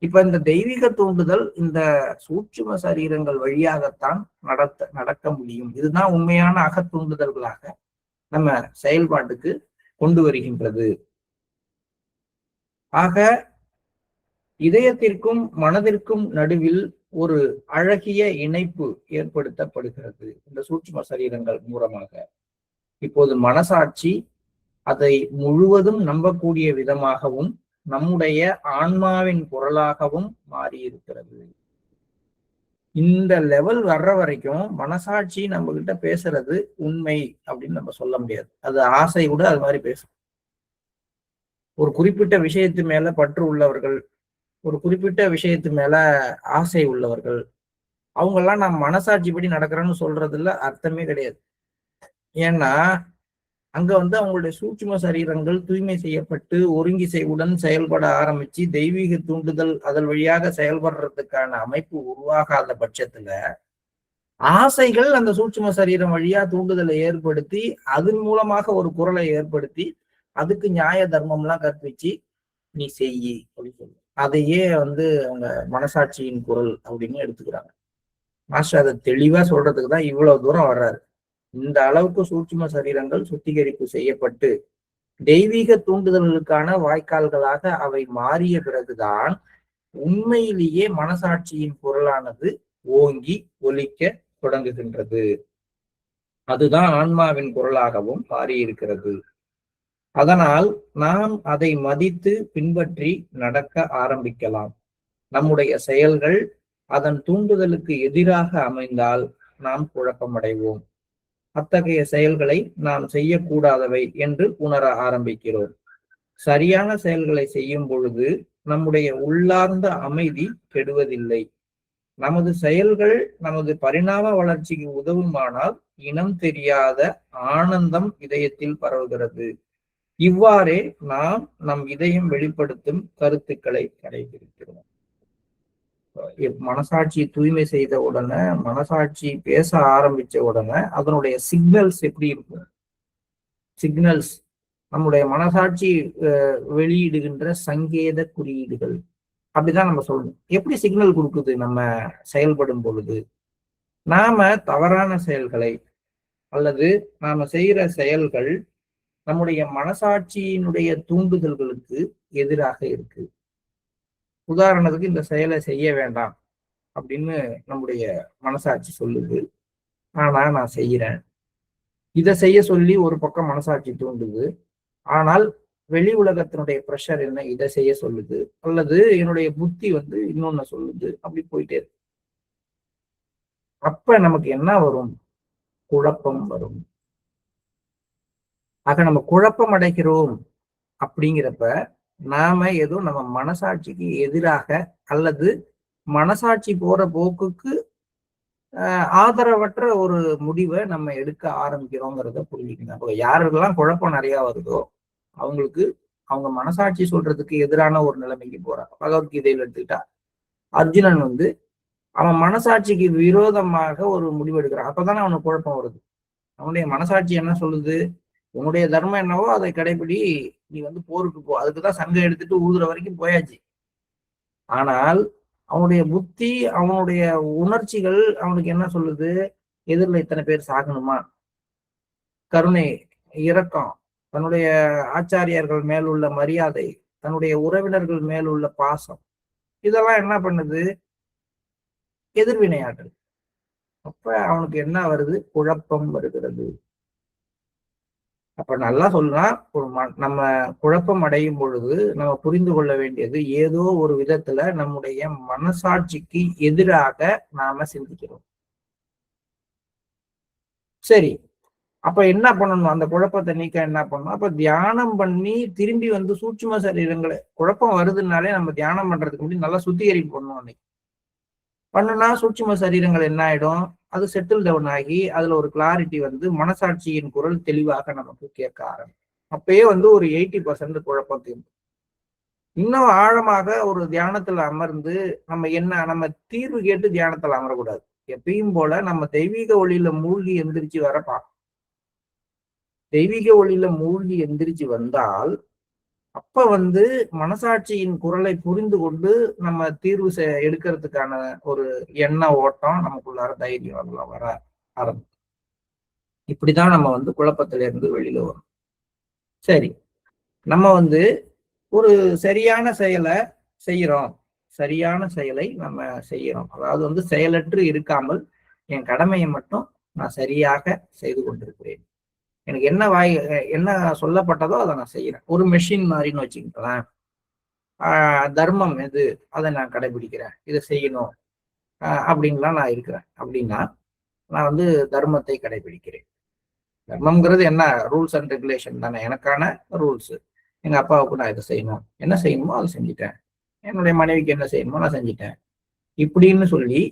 A: இப்ப இந்த தெய்வீக தூண்டுதல் இந்த சூட்சும சரீரங்கள் வழியாகத்தான் நடக்க முடியும். இதுதான் உண்மையான அகத்தூண்டுதல்களாக நம்ம செயல்பாட்டுக்கு கொண்டு வருகின்றது. ஆக இதயத்திற்கும் மனதிற்கும் நடுவில் ஒரு அழகிய இணைப்பு ஏற்படுத்தப்படுகிறது இந்த சூட்சும சரீரங்கள் மூலமாக. இப்போது மனசாட்சி அதை முழுவதும் நம்பக்கூடிய விதமாகவும் நம்முடைய ஆன்மாவின் குரலாகவும் மாறியிருக்கிறது. இந்த லெவல் வர்ற வரைக்கும் மனசாட்சி நம்ம கிட்ட பேசுறது உண்மை அப்படின்னு நம்ம சொல்ல முடியாது. அது ஆசை கூட அது மாதிரி பேசும். ஒரு குறிப்பிட்ட விஷயத்து மேல பற்று உள்ளவர்கள், ஒரு குறிப்பிட்ட விஷயத்து மேல ஆசை உள்ளவர்கள், அவங்கெல்லாம் நான் மனசாட்சிப்படி நடக்கிறேன்னு சொல்றதுல அர்த்தமே கிடையாது. ஏன்னா அங்க வந்து அவங்களுடைய சூட்சும சரீரங்கள் தூய்மை செய்யப்பட்டு ஒருங்கிசைவுடன் செயல்பட ஆரம்பிச்சு தெய்வீக தூண்டுதல் அதன் வழியாக செயல்படுறதுக்கான அமைப்பு உருவாகாத பட்சத்துல ஆசைகள் அந்த சூட்சும சரீரம் வழியா தூண்டுதலை ஏற்படுத்தி அதன் மூலமாக ஒரு குரலை ஏற்படுத்தி அதுக்கு நியாய தர்மம்லாம் கற்பிச்சு நீ செய்யி அப்படின்னு சொல்லு. அதையே வந்து அவங்க மனசாட்சியின் குரல் அப்படின்னு எடுத்துக்கிறாங்க. மாஸ்டர் அதை தெளிவா சொல்றதுக்கு தான் இவ்வளவு தூரம் வர்றாரு. இந்த அளவுக்கு சூட்சும சரீரங்கள் சுத்திகரிப்பு செய்யப்பட்டு தெய்வீக தூண்டுதல்களுக்கான வாய்க்கால்களாக அவை மாறிய பிறகுதான் உண்மையிலேயே மனசாட்சியின் குரலானது ஓங்கி ஒலிக்க தொடங்குகின்றது. அதுதான் ஆன்மாவின் குரலாகவும் மாறியிருக்கிறது. அதனால் நாம் அதை மதித்து பின்பற்றி நடக்க ஆரம்பிக்கலாம். நம்முடைய செயல்கள் அதன் தூண்டுதலுக்கு எதிராக அமைந்தால் நாம் குழப்பமடைவோம். அத்தகைய செயல்களை நாம் செய்யக்கூடாதவை என்று உணர ஆரம்பிக்கிறோம். சரியான செயல்களை செய்யும் பொழுது நம்முடைய உள்ளார்ந்த அமைதி கெடுவதில்லை. நமது செயல்கள் நமது பரிணாம வளர்ச்சிக்கு உதவுமானால் இனம் தெரியாத ஆனந்தம் இதயத்தில் பரவுகிறது. இவ்வாறே நாம் நம் இதயம் வெளிப்படுத்தும் கருத்துக்களை கடைபிடிக்கிறோம். மனசாட்சி தூய்மை செய்த உடனே, மனசாட்சி பேச ஆரம்பிச்ச உடனே அதனுடைய சிக்னல்ஸ் எப்படி இருக்கும்? சிக்னல்ஸ் நம்முடைய மனசாட்சி வெளியிடுகின்ற சங்கேத குறியீடுகள் அப்படிதான் நம்ம சொல்லணும். எப்படி சிக்னல் கொடுக்குது நம்ம செயல்படும் பொழுது? நாம தவறான செயல்களை அல்லது நாம செய்யற செயல்கள் நம்முடைய மனசாட்சியினுடைய தூண்டுதல்களுக்கு எதிராக இருக்கு. உதாரணத்துக்கு இந்த செயலை செய்ய வேண்டாம் அப்படின்னு நம்முடைய மனசாட்சி சொல்லுது, ஆனா நான் செய்யறேன். இதை செய்ய சொல்லி ஒரு பக்கம் மனசாட்சி தூண்டுது, ஆனால் வெளி உலகத்தினுடைய ப்ரெஷர் என்ன இதை செய்ய சொல்லுது, அல்லது என்னுடைய புத்தி வந்து இன்னொன்னு சொல்லுது, அப்படி போயிட்டே இருக்கு. அப்ப நமக்கு என்ன வரும்? குழப்பம் வரும். ஆக நம்ம குழப்பம் அடைகிறோம் அப்படிங்கிறப்ப நாம ஏதோ நம்ம மனசாட்சிக்கு எதிராக அல்லது மனசாட்சி போற போக்குக்கு ஆதரவற்ற ஒரு முடிவை நம்ம எடுக்க ஆரம்பிக்கிறோங்கிறத புரிஞ்சுக்கணும். அப்போ யாருக்கெல்லாம் குழப்பம் நிறைய வருதோ அவங்களுக்கு அவங்க மனசாட்சி சொல்றதுக்கு எதிரான ஒரு நிலைமைக்கு போறாங்க. பகவத்கீதையில எடுத்துக்கிட்டா அர்ஜுனன் வந்து அவன் மனசாட்சிக்கு விரோதமாக ஒரு முடிவு எடுக்கிறான். அப்பதானே அவனுக்கு குழப்பம் வருது. அவனுடைய மனசாட்சி என்ன சொல்லுது? உன்னுடைய தர்மம் என்னவோ அதை கடைபிடி, நீ வந்து போருக்கு போ. அதுக்குதான் சங்கம் எடுத்துட்டு ஊதுற வரைக்கும் போயாச்சு. ஆனால் அவனுடைய புத்தி, அவனுடைய உணர்ச்சிகள் அவனுக்கு என்ன சொல்லுது? எதிரில் இத்தனை பேர் சாகணுமா? கருணை, இரக்கம், தன்னுடைய ஆச்சாரியர்கள் மேல் உள்ள மரியாதை, தன்னுடைய உறவினர்கள் மேல் உள்ள பாசம், இதெல்லாம் என்ன பண்ணுது? எதிர்வினையாற்றுது. அப்ப அவனுக்கு என்ன வருது? குழப்பம் வருகிறது. அப்ப நல்லா சொல்லலாம், நம்ம குழப்பம் அடையும் பொழுது நம்ம புரிந்து கொள்ள வேண்டியது, ஏதோ ஒரு விதத்துல நம்முடைய மனசாட்சிக்கு எதிராக நாம சிந்திக்கிறோம். சரி, அப்ப என்ன பண்ணணும்? அந்த குழப்பத்தை நீக்க என்ன பண்ணணும்? அப்ப தியானம் பண்ணி திரும்பி வந்து சூட்சும சரீரங்களை, குழப்பம் வருதுனாலே நம்ம தியானம் பண்றதுக்கு முன்னாடி நல்லா சுத்திகரிப்பு பண்ணணும். அன்னைக்கு பண்ணுனா சூட்சும சரீரங்கள் என்ன ஆயிடும்? அது செட்டில் டவுன் ஆகி அதுல ஒரு கிளாரிட்டி வந்து மனசாட்சியின் குரல் தெளிவாக நமக்கு கேட்க ஆரம்பிக்கும். அப்பயே வந்து ஒரு 80% குழப்பம் தீர்ந்து. இன்னும் ஆழமாக ஒரு தியானத்துல அமர்ந்து நம்ம தீர்வு கேட்டு தியானத்துல அமரக்கூடாது. எப்பயும் போல நம்ம தெய்வீக ஒளியில மூழ்கி எந்திரிச்சு வரப்பா. தெய்வீக ஒளியில மூழ்கி எந்திரிச்சு வந்தால் அப்ப வந்து மனசாட்சியின் குரலை புரிந்து கொண்டு நம்ம தீர்வு எடுக்கிறதுக்கான ஒரு எண்ண ஓட்டம் நமக்குள்ளார தைரியம் அதெல்லாம் வர ஆரம்பிக்கும். இப்படிதான் நம்ம வந்து குழப்பத்தில இருந்து வெளியில வரும். சரி, நம்ம வந்து ஒரு சரியான செயலை செய்யறோம். சரியான செயலை நம்ம செய்யறோம். அதாவது வந்து செயலற்று இருக்காமல் என் கடமையை மட்டும் நான் சரியாக செய்து கொண்டிருக்கிறேன். எனக்கு என்ன சொல்லப்பட்டதோ அதை நான் செய்யறேன். ஒரு மெஷின் மாதிரின்னு வச்சுக்கிட்டேன். தர்மம் எது, அதை நான் கடைபிடிக்கிறேன், இதை செய்யணும் அப்படின்லாம் நான் இருக்கிறேன். அப்படின்னா நான் வந்து தர்மத்தை கடைபிடிக்கிறேன். தர்மம்ங்கிறது என்ன? ரூல்ஸ் அண்ட் ரெகுலேஷன் தானே. எனக்கான ரூல்ஸ். எங்க அப்பாவுக்கு நான் இதை செய்யணும், என்ன செய்யணுமோ அதை செஞ்சுட்டேன். என்னுடைய மனைவிக்கு என்ன செய்யணுமோ நான் செஞ்சுட்டேன். இப்படின்னு சொல்லி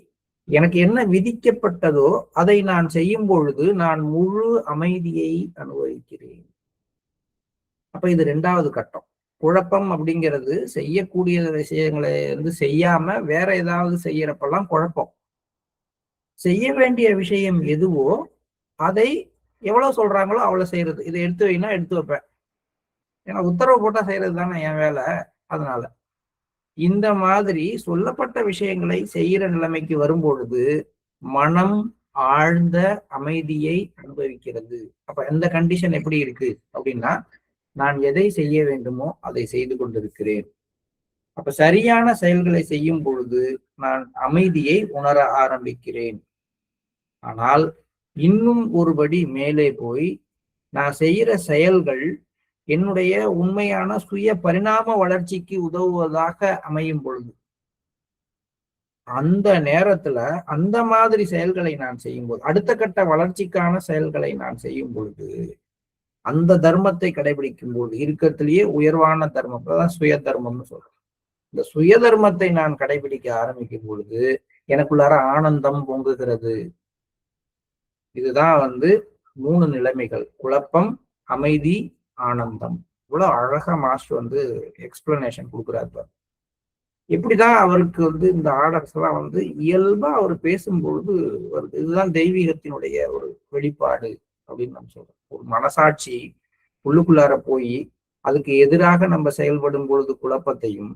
A: எனக்கு என்ன விதிக்கப்பட்டதோ அதை நான் செய்யும் பொழுது நான் முழு அமைதியை அனுபவிக்கிறேன். அப்ப இது 2வது கட்டம். குழப்பம் அப்படிங்கிறது செய்யக்கூடிய விஷயங்களை வந்து செய்யாம வேற ஏதாவது செய்யறப்பெல்லாம் குழப்பம். செய்ய வேண்டிய விஷயம் எதுவோ அதை எவ்வளவு சொல்றாங்களோ அவ்வளவு செய்யறது. இதை எடுத்து வைனா எடுத்து வைப்பேன். ஏன்னா உத்தரவு போட்டா செய்யறது தானே என் வேலை. அதனால இந்த மாதிரி சொல்லப்பட்ட விஷயங்களை செய்யற நிலைமைக்கு வரும்பொழுது மனம் ஆழ்ந்த அமைதியை அனுபவிக்கிறது. அப்ப இந்த கண்டிஷன் எப்படி இருக்கு அப்படின்னா, நான் எதை செய்ய வேண்டுமோ அதை செய்து கொண்டிருக்கிறேன். அப்ப சரியான செயல்களை செய்யும் பொழுது நான் அமைதியை உணர ஆரம்பிக்கிறேன். ஆனால் இன்னும் ஒருபடி மேலே போய் நான் செய்யற செயல்கள் என்னுடைய உண்மையான சுய பரிணாம வளர்ச்சிக்கு உதவுவதாக அமையும் பொழுது, அந்த நேரத்துல அந்த மாதிரி செயல்களை நான் செய்யும்போது, அடுத்த கட்ட வளர்ச்சிக்கான செயல்களை நான் செய்யும் பொழுது, அந்த தர்மத்தை கடைபிடிக்கும் போது இருக்கிறதுலயே உயர்வான தர்மம் தான் சுய தர்மம்னு சொல்றோம். இந்த சுய தர்மத்தை நான் கடைபிடிக்க ஆரம்பிக்கும் பொழுது எனக்குள்ளார ஆனந்தம் பொங்குகிறது. இதுதான் வந்து 3 நிலைமைகள்: குழப்பம், அமைதி, ஆனந்தம். இவ்வளவு அழகா மாஸ்டர் வந்து எக்ஸ்பிளனேஷன் கொடுக்குறாரு. இப்படிதான் அவருக்கு வந்து இந்த ஆர்டர்ஸ் எல்லாம் வந்து இயல்பா அவர் பேசும்பொழுது வருது. இதுதான் தெய்வீகத்தினுடைய ஒரு வெளிப்பாடு அப்படின்னு நம்ம சொல்றோம். ஒரு மனசாட்சி உள்ளுக்குள்ளார போய் அதுக்கு எதிராக நம்ம செயல்படும் பொழுது குழப்பத்தையும்,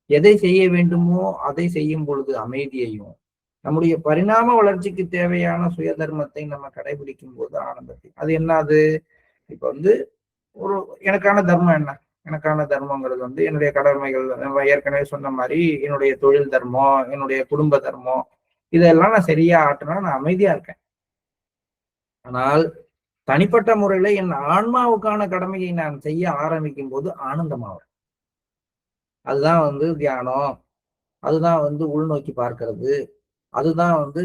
A: எதை செய்ய வேண்டுமோ அதை செய்யும் பொழுது அமைதியையும், நம்முடைய பரிணாம வளர்ச்சிக்கு தேவையான சுய தர்மத்தை நம்ம கடைபிடிக்கும் போது ஆனந்தத்தையும். அது என்னது? இப்ப வந்து ஒரு எனக்கான தர்மம் என்ன? எனக்கான தர்மங்கிறது வந்து என்னுடைய கடமைகள். நம்ம ஏற்கனவே சொன்ன மாதிரி என்னுடைய தொழில் தர்மம், என்னுடைய குடும்ப தர்மம், இதெல்லாம் நான் சரியா ஆட்டினா நான் அமைதியா இருக்கேன். ஆனால் தனிப்பட்ட முறையில என் ஆன்மாவுக்கான கடமையை நான் செய்ய ஆரம்பிக்கும் போது ஆனந்தமாகும். அதுதான் வந்து தியானம், அதுதான் வந்து உள்நோக்கி பார்க்கிறது, அதுதான் வந்து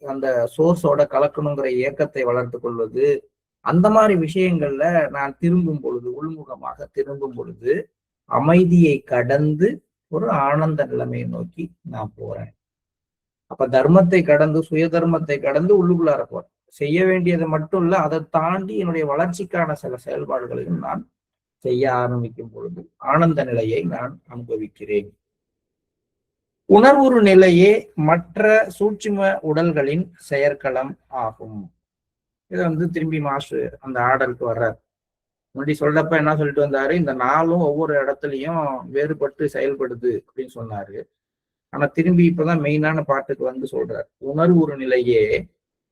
A: அந்த சோர்ஸோட கலக்கணுங்கிற இயக்கத்தை வளர்த்து கொள்வது. அந்த மாதிரி விஷயங்கள்ல நான் திரும்பும் பொழுது, உள்முகமாக திரும்பும் பொழுது அமைதியை கடந்து ஒரு ஆனந்த நிலைமையை நோக்கி நான் போறேன். அப்ப தர்மத்தை கடந்து, சுய தர்மத்தை கடந்து உள்ளுக்குள்ளார போறேன். செய்ய வேண்டியது மட்டும் இல்ல, அதை தாண்டி என்னுடைய வளர்ச்சிக்கான சில செயல்பாடுகளையும் நான் செய்ய ஆரம்பிக்கும் பொழுது ஆனந்த நிலையை நான் அனுபவிக்கிறேன். உணர்வுறு நிலையே மற்ற சூட்சும உடல்களின் செயற்களம் ஆகும். இதை வந்து திரும்பி மாஸ்டர் அந்த ஆர்டருக்கு வர்றார். முன்னாடி சொல்றப்ப என்ன சொல்லிட்டு வந்தாரு, இந்த நாளும் ஒவ்வொரு இடத்துலயும் வேறுபட்டு செயல்படுது அப்படின்னு சொன்னாரு. ஆனா திரும்பி இப்பதான் மெயினான பாட்டுக்கு வந்து சொல்றாரு. உணர்வுறு நிலையே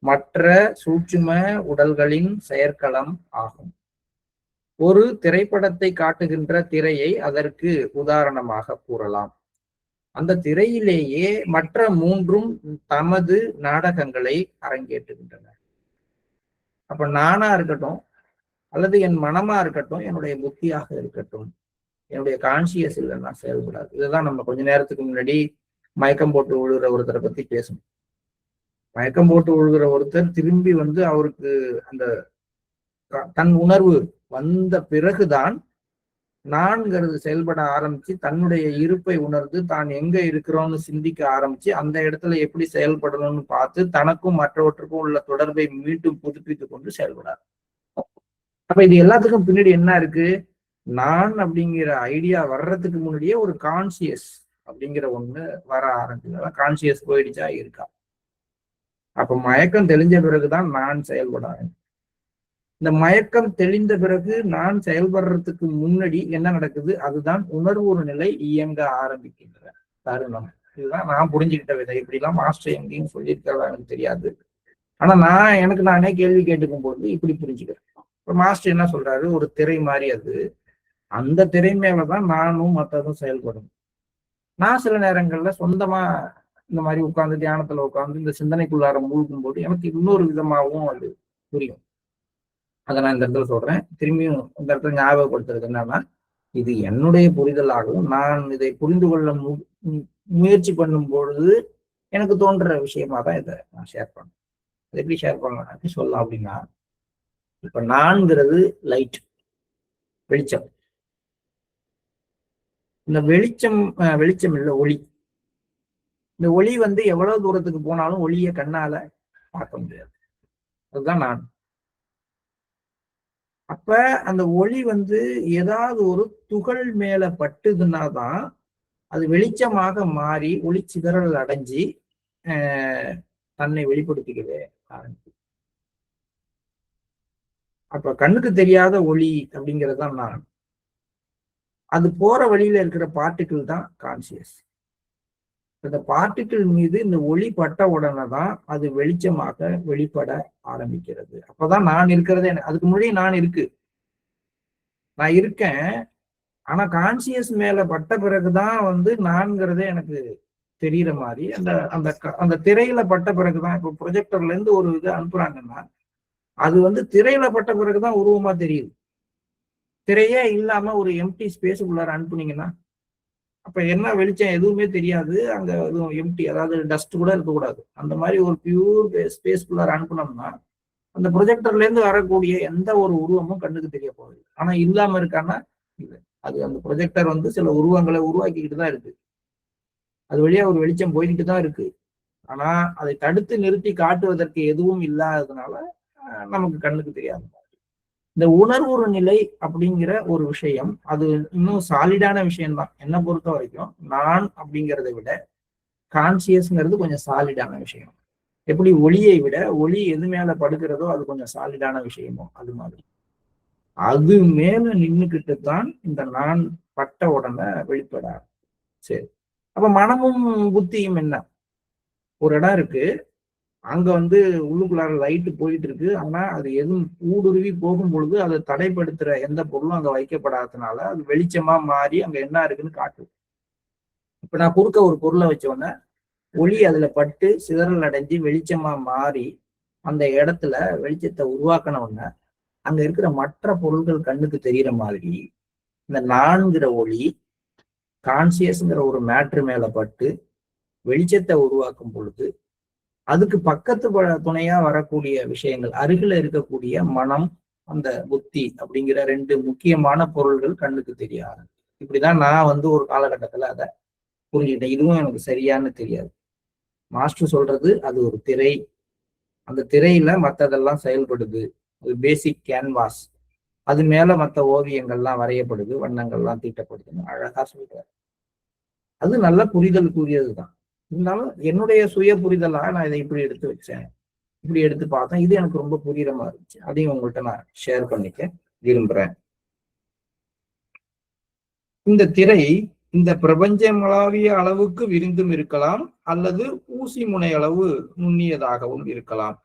A: மற்ற சூட்சும உடல்களின் செயற்களம் ஆகும். ஒரு திரைப்படத்தை காட்டுகின்ற திரையை அதற்கு உதாரணமாக கூறலாம். அந்த திரையிலேயே மற்ற மூன்றும் தமது நாடகங்களை அரங்கேற்றுகின்றன. அப்ப நானா இருக்கட்டும், அல்லது என் மனமா இருக்கட்டும், என்னுடைய புத்தியாக இருக்கட்டும், என்னுடைய கான்சியஸ் இல்லைன்னா செயல்படாது. இதுதான் நம்ம கொஞ்ச நேரத்துக்கு முன்னாடி மயக்கம் போட்டு விழுகிற ஒருத்தரை பத்தி பேசணும். மயக்கம் போட்டு விழுகிற ஒருத்தர் திரும்பி வந்து அவருக்கு அந்த தன் உணர்வு வந்த பிறகுதான் நான்கிறது செயல்பட ஆரம்பிச்சு தன்னுடைய இருப்பை உணர்ந்து தான் எங்க இருக்கிறோம்னு சிந்திக்க ஆரம்பிச்சு அந்த இடத்துல எப்படி செயல்படணும்னு பார்த்து தனக்கும் மற்றவற்றுக்கும் உள்ள தொடர்பை மீண்டும் புதுப்பித்துக் கொண்டு செயல்படாது. அப்ப இது எல்லாத்துக்கும் பின்னாடி என்ன இருக்கு? நான் அப்படிங்கிற ஐடியா வர்றதுக்கு முன்னாடியே ஒரு கான்சியஸ் அப்படிங்கிற ஒண்ணு வர ஆரம்பிச்சு. கான்சியஸ் போயிடுச்சா இருக்கா? அப்ப மயக்கம் தெளிஞ்ச பிறகுதான் நான் செயல்பட இந்த மயக்கம் தெளிந்த பிறகு நான் செயல்படுறதுக்கு முன்னாடி என்ன நடக்குது? அதுதான் உணர்வு ஒரு நிலை இயங்க ஆரம்பிக்கின்ற தருணம். இதுதான் நான் புரிஞ்சுக்கிட்ட விதை. இப்படிலாம் மாஸ்டர் எங்கேயும் சொல்லியிருக்கிறதா எனக்கு தெரியாது. ஆனா நான் எனக்கு நானே கேள்வி கேட்டுக்கும் போது இப்படி புரிஞ்சுக்கிறேன். இப்ப மாஸ்டர் என்ன சொல்றாரு? ஒரு திரை மாதிரி அது. அந்த திரை மேலதான் நானும் மற்றதும் செயல்படும். நான் சில நேரங்கள்ல சொந்தமா இந்த மாதிரி உட்கார்ந்து தியானத்துல உட்கார்ந்து இந்த சிந்தனைக்குள்ளார மூழ்கும் போது எனக்கு இன்னொரு விதமாகவும் அது புரியும். அதை நான் இந்த இடத்துல சொல்றேன். திரும்பியும் இந்த இடத்துல ஞாபகப்படுத்துறது என்னன்னா, இது என்னுடைய புரிதலாகவும் நான் இதை புரிந்து கொள்ள முயற்சி பண்ணும் பொழுது எனக்கு தோன்ற விஷயமா தான் இதை நான் ஷேர் பண்ணேன். அதை எப்படி ஷேர் பண்ணலாம் சொல்லலாம் அப்படின்னா, இப்ப நான்கிறது லைட், வெளிச்சம். இந்த வெளிச்சம் இல்லை, ஒளி. இந்த ஒளி வந்து எவ்வளவு தூரத்துக்கு போனாலும் ஒளியை கண்ணால பார்க்க முடியாது. அதுதான் நான். அப்ப அந்த ஒளி வந்து ஏதாவது ஒரு துகள் மேல பட்டுதுன்னா தான் அது வெளிச்சமாக மாறி ஒளி சிதறல் அடைஞ்சி தன்னை வெளிப்படுத்திக்கவே ஆரம்பிக்கும். அப்ப கண்ணுக்கு தெரியாத ஒளி அப்படிங்கிறது தான் நான். அது போற வழியில இருக்கிற பார்ட்டிகிள் தான் கான்சியஸ். இந்த பார்ட்டிகிள் மீது இந்த ஒளி பட்ட உடனே தான் அது வெளிச்சமாக வெளிப்பட ஆரம்பிக்கிறது. அப்பதான் நான் இருக்கிறதே. அதுக்கு முன்னாடி நான் இருக்கேன். ஆனா கான்சியஸ் மேல பட்ட பிறகுதான் வந்து நான்கிறதே எனக்கு தெரியற மாதிரி அந்த அந்த அந்த திரையில பட்ட பிறகுதான். இப்போ ப்ரொஜெக்டர்ல இருந்து ஒரு இது அனுப்புறாங்கன்னா அது வந்து திரையில பட்ட பிறகுதான் உருவமா தெரியுது. திரையே இல்லாம ஒரு எம்டி ஸ்பேஸுக்குள்ளார அனுப்புனீங்கன்னா அப்ப என்ன வெளிச்சம் எதுவுமே தெரியாது. அங்க எதுவும் எம்டி, அதாவது டஸ்ட் கூட இருக்கக்கூடாது. அந்த மாதிரி ஒரு பியூர் ஸ்பேஸ்குள்ளார அனுப்புனோம்னா அந்த ப்ரொஜெக்டர்ல இருந்து வரக்கூடிய எந்த ஒரு உருவமும் கண்ணுக்கு தெரிய போகுது. ஆனா இல்லாம இருக்கான்னா இல்லை. அது அந்த ப்ரொஜெக்டர் வந்து சில உருவங்களை உருவாக்கிக்கிட்டு தான் இருக்கு. அது வழியா ஒரு வெளிச்சம் போய்கிட்டு தான் இருக்கு. ஆனா அதை தடுத்து நிறுத்தி காட்டுவதற்கு எதுவும் இல்லாததுனால நமக்கு கண்ணுக்கு தெரியாது. இந்த உணர்வுறு நிலை அப்படிங்கிற ஒரு விஷயம் அது இன்னும் சாலிடான விஷயம்தான். என்னை பொறுத்த வரைக்கும் நான் அப்படிங்கிறத விட கான்சியஸ்ங்கிறது கொஞ்சம் சாலிடான விஷயம். எப்படி ஒளியை விட ஒளி எது மேல படுக்கிறதோ அது கொஞ்சம் சாலிடான விஷயமோ அது மாதிரி அது மேல நின்றுக்கிட்டு தான் இந்த நான் பட்ட உடனே வெளிப்படாது. சரி, அப்ப மனமும் புத்தியும் என்ன? ஒரு இடம் இருக்கு, அங்க வந்து உள்ளுக்குள்ளார லைட்டு போயிட்டு இருக்கு. ஆனா அது எதுவும் ஊடுருவி போகும் பொழுது அதை தடைப்படுத்துற எந்த பொருளும் அங்க வைக்கப்படாததுனால அது வெளிச்சமா மாறி அங்க என்ன இருக்குன்னு காட்டும். இப்ப நான் குறுக்க ஒரு பொருளை வச்சோன்னே ஒளி அதுல பட்டு சிதறல் அடைஞ்சு வெளிச்சமா மாறி அந்த இடத்துல வெளிச்சத்தை உருவாக்கினவுடனே அங்க இருக்கிற மற்ற பொருள்கள் கண்ணுக்கு தெரிகிற மாதிரி இந்த நான்கிற ஒளி கான்சியஸ்ங்கிற ஒரு மேட்ரு மேல பட்டு வெளிச்சத்தை உருவாக்கும் பொழுது அதுக்கு பக்கத்து துணையா வரக்கூடிய விஷயங்கள், அருகில இருக்கக்கூடிய மனம், அந்த புத்தி அப்படிங்கிற ரெண்டு முக்கியமான பொருள்கள் கண்ணுக்கு தெரியாது. இப்படிதான் நான் வந்து ஒரு காலகட்டத்துல அதை புரிஞ்சுக்கிட்டேன். இதுவும் எனக்கு சரியானு தெரியாது. மாஸ்டர் சொல்றது அது ஒரு திரை, அந்த திரையில மற்றதெல்லாம் செயல்படுது. அது பேசிக் கேன்வாஸ், அது மேல மற்ற ஓவியங்கள்லாம் வரையப்படுது, வண்ணங்கள்லாம் தீட்டப்படுதுன்னு அழகா சொல்றாரு. அது நல்ல புரிதலுக்குரியதுதான். இருந்தாலும் என்னுடைய சுய புரிதலா நான் இதை இப்படி எடுத்து வச்சேன், இப்படி எடுத்து பார்த்தேன். இது எனக்கு ரொம்ப புரியுற மாதிரி இருந்துச்சு. அதையும் உங்கள்கிட்ட நான் ஷேர் பண்ணிக்க விரும்புறேன். இந்த திரை இந்த பிரபஞ்சமளாவிய அளவுக்கு விரிந்தும் இருக்கலாம், அல்லது ஊசி முனை அளவு நுண்ணியதாகவும் இருக்கலாம்.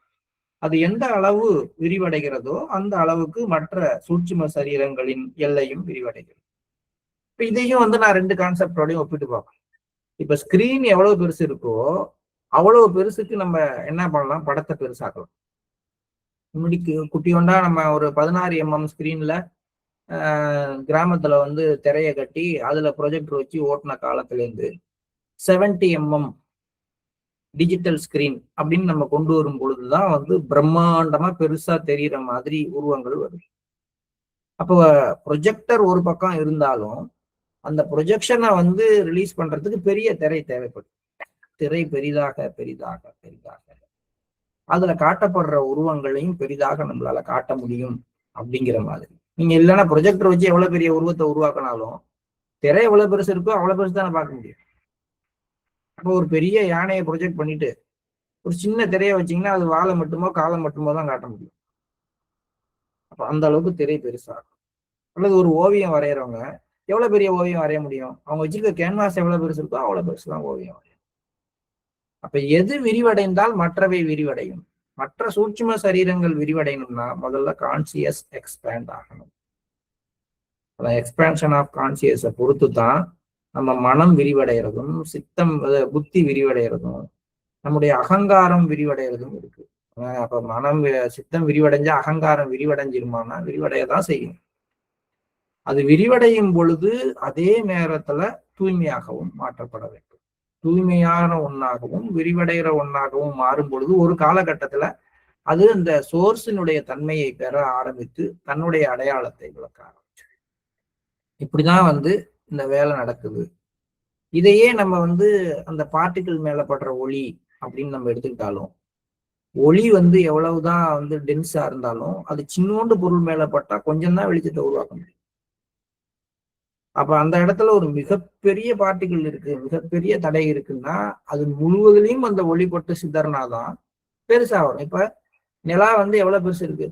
A: அது எந்த அளவு விரிவடைகிறதோ அந்த அளவுக்கு மற்ற சூட்சும சரீரங்களின் எல்லையும் விரிவடைகிறது. இப்ப இதையும் நான் 2 கான்செப்டோடையும் ஒப்பிட்டு பார்ப்போம். இப்ப ஸ்கிரீன் எவ்வளவு பெருசு இருக்கோ அவ்வளவு பெருசுக்கு நம்ம என்ன பண்ணலாம், படத்தை பெருசாக்கலாம். முன்னாடி குட்டியோண்டா நம்ம ஒரு 16 mm ஸ்கிரீன்ல கிராமத்துல திரைய கட்டி அதுல ப்ரொஜெக்டர் வச்சு ஓட்டின காலத்துல இருந்து 70 mm டிஜிட்டல் ஸ்கிரீன் அப்படின்னு நம்ம கொண்டு வரும் பொழுதுதான் பிரம்மாண்டமா பெருசா தெரிகிற மாதிரி உருவங்கள் வருது. அப்போ ப்ரொஜெக்டர் ஒரு பக்கம் இருந்தாலும் அந்த ப்ரொஜெக்ஷனை ரிலீஸ் பண்றதுக்கு பெரிய திரை தேவைப்படும். திரை பெரிதாக பெரிதாக பெரிதாக அதுல காட்டப்படுற உருவங்களையும் பெரிதாக நம்மளால காட்ட முடியும். அப்படிங்கிற மாதிரி நீங்க இல்லைன்னா ப்ரொஜெக்டர் வச்சு எவ்வளவு பெரிய உருவத்தை உருவாக்கினாலும் திரை எவ்வளவு பெருசு இருக்கோ அவ்வளவு பெருசு தானே பார்க்க முடியும். அப்போ ஒரு பெரிய யானையை ப்ரொஜெக்ட் பண்ணிட்டு ஒரு சின்ன திரையை வச்சீங்கன்னா அது வாழை மட்டுமோ காலை மட்டுமோ தான் காட்ட முடியும். அப்ப அந்த அளவுக்கு திரை பெருசாகும். அல்லது ஒரு ஓவியம் வரைகிறவங்க எவ்வளவு பெரிய ஓவியம் வரைய முடியும், அவங்க வச்சிருக்க கேன்வாஸ் எவ்வளவு பெருசு இருக்கோ அவ்வளவு பெருசுதான் ஓவியம் வரையும். அப்ப எது விரிவடைந்தால் மற்றவை விரிவடையும். மற்ற சூட்சும சரீரங்கள் விரிவடையணும்னா முதல்ல கான்சியஸ் எக்ஸ்பேண்ட் ஆகணும். எக்ஸ்பேன்ஷன் ஆஃப் கான்சியஸை பொறுத்து தான் நம்ம மனம் விரிவடைகிறதும் சித்தம் புத்தி விரிவடைகிறதும் நம்முடைய அகங்காரம் விரிவடைகிறதும் இருக்கு. அப்ப மனம் சித்தம் விரிவடைஞ்சா அகங்காரம் விரிவடைஞ்சிருமானா விரிவடையதான் செய்யும். அது விரிவடையும் பொழுது அதே நேரத்துல தூய்மையாகவும் மாற்றப்பட வேண்டும். தூய்மையான ஒன்னாகவும் விரிவடைகிற ஒன்னாகவும் மாறும் பொழுது ஒரு காலகட்டத்துல அது இந்த சோர்ஸினுடைய தன்மையை பெற ஆரம்பித்து தன்னுடைய அடையாளத்தை விளக்க ஆரம்பிச்சு. இப்படிதான் இந்த வேலை நடக்குது. இதையே நம்ம அந்த பார்ட்டிகிள் மேல படுற ஒளி அப்படின்னு நம்ம எடுத்துக்கிட்டாலும் ஒளி எவ்வளவுதான் டென்ஸா இருந்தாலும் அது சின்னோண்டு பொருள் மேல பட்டா கொஞ்சம் தான் வெளிச்சத்தை உருவாக்க முடியும். அப்ப அந்த இடத்துல ஒரு மிகப்பெரிய பார்ட்டிகிள் இருக்கு, மிகப்பெரிய தடை இருக்குன்னா அது முழுவதிலையும் அந்த ஒளிப்பட்டு சிதறினாதான் பெருசா வரும். இப்ப நிலா எவ்வளவு பெருசு இருக்கு,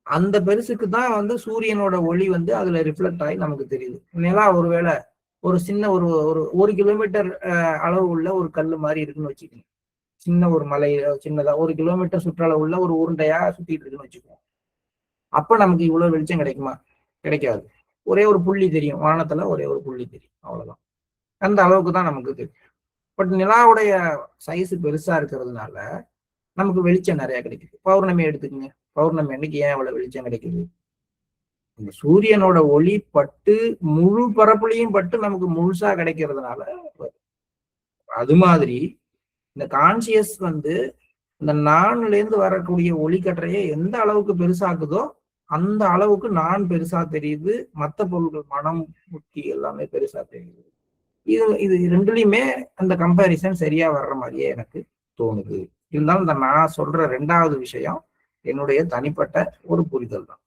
A: அந்த பெருசுக்கு தான் சூரியனோட ஒளி அதுல ரிஃப்ளெக்ட் ஆகி நமக்கு தெரியுது. நிலா ஒருவேளை ஒரு சின்ன ஒரு 1 கிலோமீட்டர் அளவு உள்ள ஒரு கல்லு மாதிரி இருக்குன்னு வச்சுக்கோங்க. சின்ன ஒரு மலை சின்னதா 1 கிலோமீட்டர் சுற்றளவு உள்ள ஒரு உருண்டையா சுத்திட்டு இருக்குன்னு வச்சுக்கோங்க. அப்ப நமக்கு இவ்வளவு வெளிச்சம் கிடைக்குமா? கிடைக்காது. ஒரே ஒரு புள்ளி தெரியும், வானத்துல ஒரே ஒரு புள்ளி தெரியும், அவ்வளவுதான். அந்த அளவுக்கு தான் நமக்கு தெரியும். பட் நிலாவுடைய சைஸ் பெருசா இருக்கிறதுனால நமக்கு வெளிச்சம் நிறைய கிடைக்குது. பௌர்ணமி எடுத்துக்கோங்க, பௌர்ணமி அன்னைக்கு ஏன் அவ்வளவு வெளிச்சம் கிடைக்குது? இந்த சூரியனோட ஒளி பட்டு முழு பரப்புலையும் பட்டு நமக்கு முழுசா கிடைக்கிறதுனால. அது மாதிரி இந்த கான்சியஸ் இந்த நான்ல இருந்து வரக்கூடிய ஒளிக்கற்றையை எந்த அளவுக்கு பெருசாக்குதோ அந்த அளவுக்கு நான் பெருசா தெரியுது, மற்ற பொருள்கள் மனம் புத்தி எல்லாமே பெருசா தெரியுது. இது ரெண்டுலையுமே அந்த கம்பேரிசன் சரியா வர்ற மாதிரியே எனக்கு தோணுது. இருந்தாலும் இந்த நான் சொல்ற 2வது விஷயம் என்னுடைய தனிப்பட்ட ஒரு புரிதல் தான்.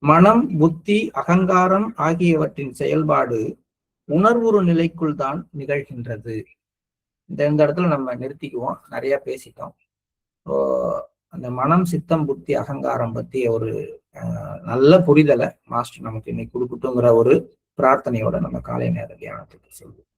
A: மனம் புத்தி அகங்காரம் ஆகியவற்றின் செயல்பாடு உணர்வுறு நிலைக்குள் தான் நிகழ்கின்றது. இந்த இடத்துல நம்ம நிறுத்திக்குவோம், நிறைய பேசிட்டோம். அந்த மனம் சித்தம் புத்தி அகங்காரம் பத்தி ஒரு நல்ல புரிதலை மாஸ்டர் நமக்கு இன்னைக்கு கொடுக்கட்டுங்கிற ஒரு பிரார்த்தனையோட நம்ம காலை நேர தியானத்துக்கு செல்வோம்.